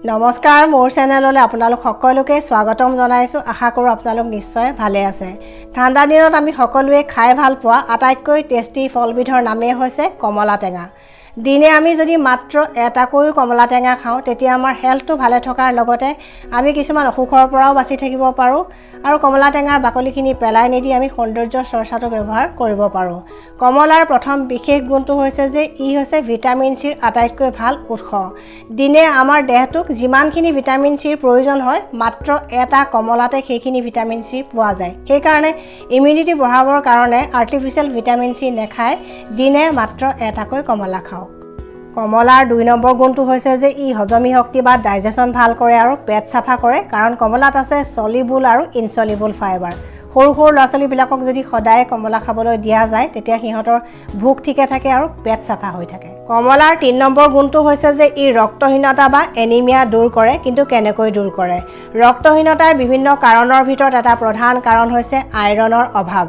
নমস্কাৰ মোৰ চেনেললৈ আপোনালোক সকলোকে স্বাগতম জনাইছো আশা কৰো আপোনালোক নিশ্চয় ভালে আছে ঠাণ্ডা দিনত আমি সকলোৱে খাই ভাল পোৱা আটাইতকৈ টেষ্টি ফলবিধৰ নামেই হৈছে কমলা টেঙা দিনে আমি যদি মাত্ৰ এটাকৈ কমলা টেঙা খাওঁ তেতিয়া আমাৰ হেলথটো ভালে থকাৰ লগতে আমি কিছুমান অসুখৰ পৰাও বাচি থাকিব পাৰো আৰু কমলা টেঙাৰ বাকলিখিনি পেলাই নিদি আমি সৌন্দৰ্য চৰ্চাটো ব্যৱহাৰ কৰিব পাৰো কমলাৰ প্ৰথম বিশেষ গুণটো হৈছে যে ই হৈছে ভিটামিন সিৰ আটাইতকৈ ভাল উৎস দিনে আমাৰ দেহটোক যিমানখিনি ভিটামিন সিৰ প্ৰয়োজন হয় মাত্ৰ এটা কমলাতে সেইখিনি ভিটামিন সি পোৱা যায় সেই কাৰণে ইমিউনিটি বঢ়াবৰ কাৰণে আৰ্টিফিশিয়াল ভিটামিন সি নেখায় দিনে মাত্ৰ এটাকৈ কমলা খাওঁ কমলাৰ 2 নম্বৰ গুণটো হৈছে যে ই হজমি শক্তি বা ডাইজেশন ভাল কৰে আৰু পেট সাফা কৰে কাৰণ কমলাত আছে সলিবল আৰু ইনসলিবল ফাইবাৰ সৰু ল'ৰা-ছোৱালীবিলাকক যদি সদায় কমলা খাবলৈ দিয়া যায় তেতিয়া সিহঁতৰ ভোক ঠিকে থাকে আৰু পেট সাফা হৈ থাকে কমলাৰ 3 নম্বৰ গুণটো হৈছে যে ই ৰক্তহীনতা বা এনিমিয়া দূৰ কৰে কিন্তু কেনেকৈ দূৰ কৰে ৰক্তহীনতাৰ বিভিন্ন কাৰণৰ ভিতৰত এটা প্ৰধান কাৰণ হৈছে আইৰণৰ অভাৱ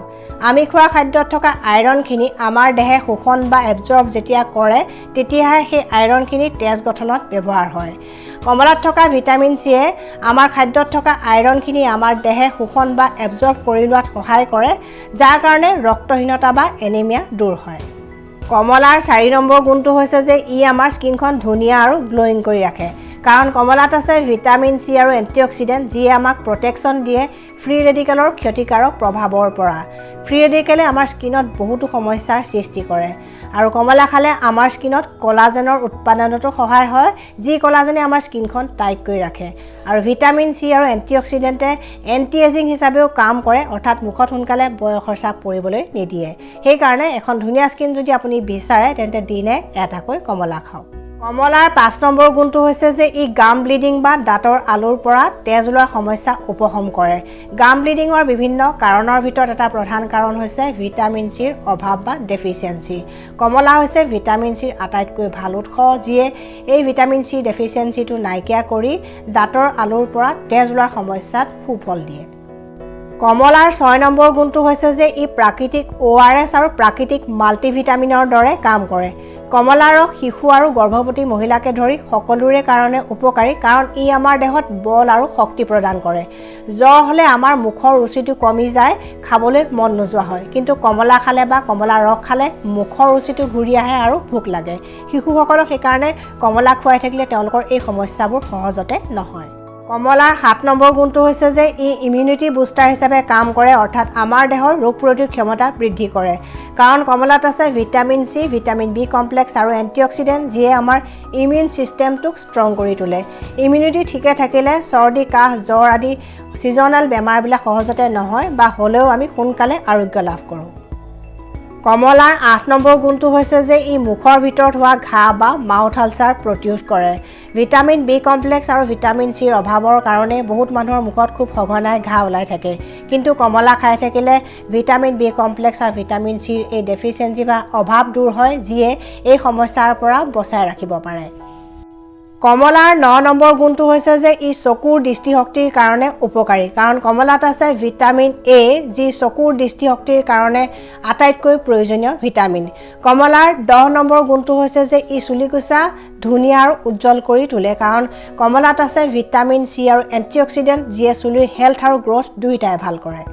আমি খোৱা খাদ্যত থকা আইৰণখিনি আমাৰ দেহে শোষণ বা এবজৰ্ব যেতিয়া কৰে তেতিয়াহে সেই আইৰণখিনি তেজ গঠনত ব্যৱহাৰ হয় কমলাত থকা ভিটামিন সিয়ে আমাৰ খাদ্যত থকা আইৰণখিনি আমাৰ দেহে শোষণ বা এবজৰ্ব কৰি লোৱাত সহায় কৰে যাৰ কাৰণে ৰক্তহীনতা বা এনিমিয়া দূৰ হয় কমলাৰ 4 নম্বৰ গুণটো হৈছে যে ই আমাৰ স্কিনখন ধুনীয়া আৰু গ্লোয়িং কৰি ৰাখে কাৰণ কমলাত আছে ভিটামিন সি আৰু এন্টিঅক্সিডেন্ট যিয়ে আমাক প্ৰটেকশ্যন দিয়ে ফ্ৰী ৰেডিকেলৰ ক্ষতিকাৰক প্ৰভাৱৰ পৰা ফ্ৰী ৰেডিকেলে আমাৰ স্কিনত বহুতো সমস্যাৰ সৃষ্টি কৰে আৰু কমলা খালে আমাৰ স্কিনত কোলাজেনৰ উৎপাদনতো সহায় হয় যি কোলাজেনে আমাৰ স্কিনখন টাইট কৰি ৰাখে আৰু ভিটামিন সি আৰু এন্টিঅক্সিডেন্টে এন্টি এজিং হিচাপেও কাম কৰে অৰ্থাৎ মুখত সোনকালে বয়সৰ ছাপ পৰিবলৈ নিদিয়ে সেই কাৰণে এখন ধুনীয়া স্কিন যদি আপুনি বিচাৰে তেন্তে দিনে এটাকৈ কমলা খাওক কমলাৰ 5 নম্বৰ গুণটো হৈছে যে ই গাম ব্লিডিং বা দাঁতৰ আলুৰ পৰা তেজ ওলোৱাৰ সমস্যা উপশম কৰে গাম ব্লিডিঙৰ বিভিন্ন কাৰণৰ ভিতৰত এটা প্ৰধান কাৰণ হৈছে ভিটামিন সিৰ অভাৱ বা ডেফিচিয়েন্সি কমলা হৈছে ভিটামিন সিৰ আটাইতকৈ ভাল উৎস যিয়ে এই ভিটামিন সি ডেফিচিয়েন্সিটো নাইকিয়া কৰি দাঁতৰ আলুৰ পৰা তেজ ওলোৱাৰ সমস্যাত সুফল দিয়ে কমলাৰ 6 নম্বৰ গুণটো হৈছে যে ই প্ৰাকৃতিক ORS আৰু প্ৰাকৃতিক মাল্টিভিটামিনৰ দৰে কাম কৰে কমলাৰ ৰস শিশু আৰু গৰ্ভৱতী মহিলাকে ধৰি সকলোৰে কাৰণে উপকাৰী কাৰণ ই আমাৰ দেহত বল আৰু শক্তি প্ৰদান কৰে জ্বৰ হলে আমাৰ মুখৰ ৰুচিটো কমি যায় খাবলৈ মন নোযোৱা হয় কিন্তু কমলা খালে বা কমলা ৰস খালে মুখৰ ৰুচিটো ঘূৰি আহে আৰু ভোক লাগে শিশুসকলক সেইকাৰণে কমলা খুৱাই থাকিলে তেওঁলোকৰ এই সমস্যাবোৰ সহজতে নহয় কমলাৰ 7 নম্বৰ গুণটো হৈছে যে ই ইমিউনিটি বুষ্টাৰ হিচাপে কাম কৰে অৰ্থাৎ আমাৰ দেহৰ ৰোগ প্ৰতিৰোধ ক্ষমতা বৃদ্ধি কৰে কাৰণ কমলাত আছে ভিটামিন সি ভিটামিন বি কমপ্লেক্স আৰু এন্টিঅক্সিডেন্ট যিয়ে আমাৰ ইমিউন সিস্টেমটোক ষ্ট্ৰং কৰি তোলে ইমিউনিটি ঠিকে থাকিলে চৰ্দি কাহ জ্বৰ আদি সিজনাল বেমাৰবিলাক সহজতে নহয় বা হলেও আমি সোনকালে আৰোগ্য লাভ কৰোঁ কমলাৰ 8 নম্বৰ গুণটো হৈছে যে ই মুখৰ ভিতৰত হোৱা ঘা বা মাউথ আলচাৰ প্ৰতিৰোধ কৰে ভিটামিন বি কমপ্লেক্স আৰু ভিটামিন সিৰ অভাৱৰ কাৰণে বহুত মানুহৰ মুখত খুব সঘনাই ঘা ওলাই থাকে কিন্তু কমলা খাই থাকিলে ভিটামিন বি কমপ্লেক্স আৰু ভিটামিন সিৰ এই ডেফিচিয়েন্সি বা অভাৱ দূৰ হয় যিয়ে এই সমস্যাৰ পৰা বচাই ৰাখিব পাৰে কমলাৰ 9 নম্বৰ গুণটো হৈছে যে ই চকুৰ দৃষ্টিশক্তিৰ কাৰণে উপকাৰী কাৰণ কমলাত আছে ভিটামিন এ যি চকুৰ দৃষ্টিশক্তিৰ কাৰণে আটাইতকৈ প্ৰয়োজনীয় ভিটামিন কমলাৰ 10 নম্বৰ গুণটো হৈছে যে ই চুলিকোছা ধুনীয়া আৰু উজ্জ্বল কৰি তোলে কাৰণ কমলাত আছে ভিটামিন সি আৰু এন্টিঅক্সিডেন্ট যিয়ে চুলিৰ হেলথ আৰু গ্ৰোথ দুইটাই ভাল কৰে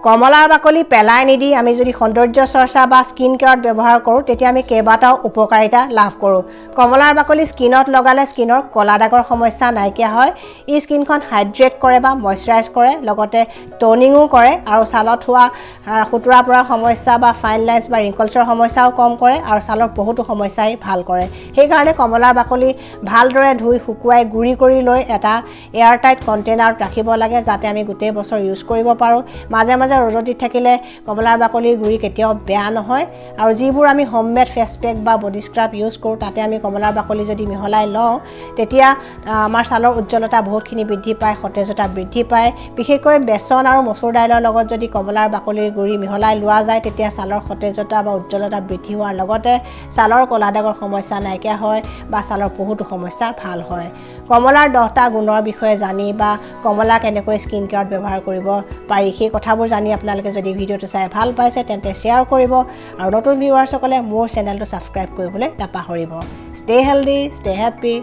কমলাৰ বাকলি পেলাই নিদি আমি যদি সৌন্দৰ্য চৰ্চা বা স্কিন কেয়াৰত ব্যৱহাৰ কৰোঁ তেতিয়া আমি কেইবাটাও উপকাৰিতা লাভ কৰোঁ কমলাৰ বাকলি স্কিনত লগালে স্কিনৰ কলা দাগৰ সমস্যা নাইকিয়া হয় ই স্কিনখন হাইড্ৰেট কৰে বা ময়শ্চাৰাইজ কৰে লগতে টনিঙো কৰে আৰু ছালত হোৱা খুতুৰা পৰা সমস্যা বা ফাইন লাইনছ বা ৰিংকলছৰ সমস্যাও কম কৰে আৰু ছালৰ বহুতো সমস্যাই ভাল কৰে সেইকাৰণে কমলাৰ বাকলি ভালদৰে ধুই শুকুৱাই গুৰি কৰি লৈ এটা এয়াৰটাইট কণ্টেইনাৰত ৰাখিব লাগে যাতে আমি গোটেই বছৰ ইউজ কৰিব পাৰোঁ মাজে ৰ'দত দি থাকিলে কমলাৰ বাকলিৰ গুৰি কেতিয়াও বেয়া নহয় আৰু যিবোৰ আমি হোমমেড ফেচ পেক বা বডি স্ক্ৰাব ইউজ কৰোঁ তাতে আমি কমলাৰ বাকলি যদি মিহলাই লওঁ তেতিয়া আমাৰ ছালৰ উজ্জ্বলতা বহুতখিনি বৃদ্ধি পায় সতেজতা বৃদ্ধি পায় বিশেষকৈ বেচন আৰু মচুৰ দাইলৰ লগত যদি কমলাৰ বাকলিৰ গুৰি মিহলাই লোৱা যায় তেতিয়া ছালৰ সতেজতা বা উজ্জ্বলতা বৃদ্ধি হোৱাৰ লগতে ছালৰ কলা দাগৰ সমস্যা নাইকিয়া হয় বা ছালৰ বহুতো সমস্যা ভাল হয় কমলাৰ 10টা গুণৰ বিষয়ে জানি বা কমলা কেনেকৈ স্কিন কেয়াৰত ব্যৱহাৰ কৰিব পাৰি সেই কথাবোৰ জানি আপোনালোকে যদি ভিডিঅটো চাই ভাল পাইছে তেন্তে শেয়াৰ কৰিব আৰু নতুন ভিউৱাৰ্ছসকলে মোৰ চেনেলটো সাবস্ক্ৰাইব কৰিবলৈ নাপাহৰিব ষ্টে হেলদি ষ্টে হ্যাপি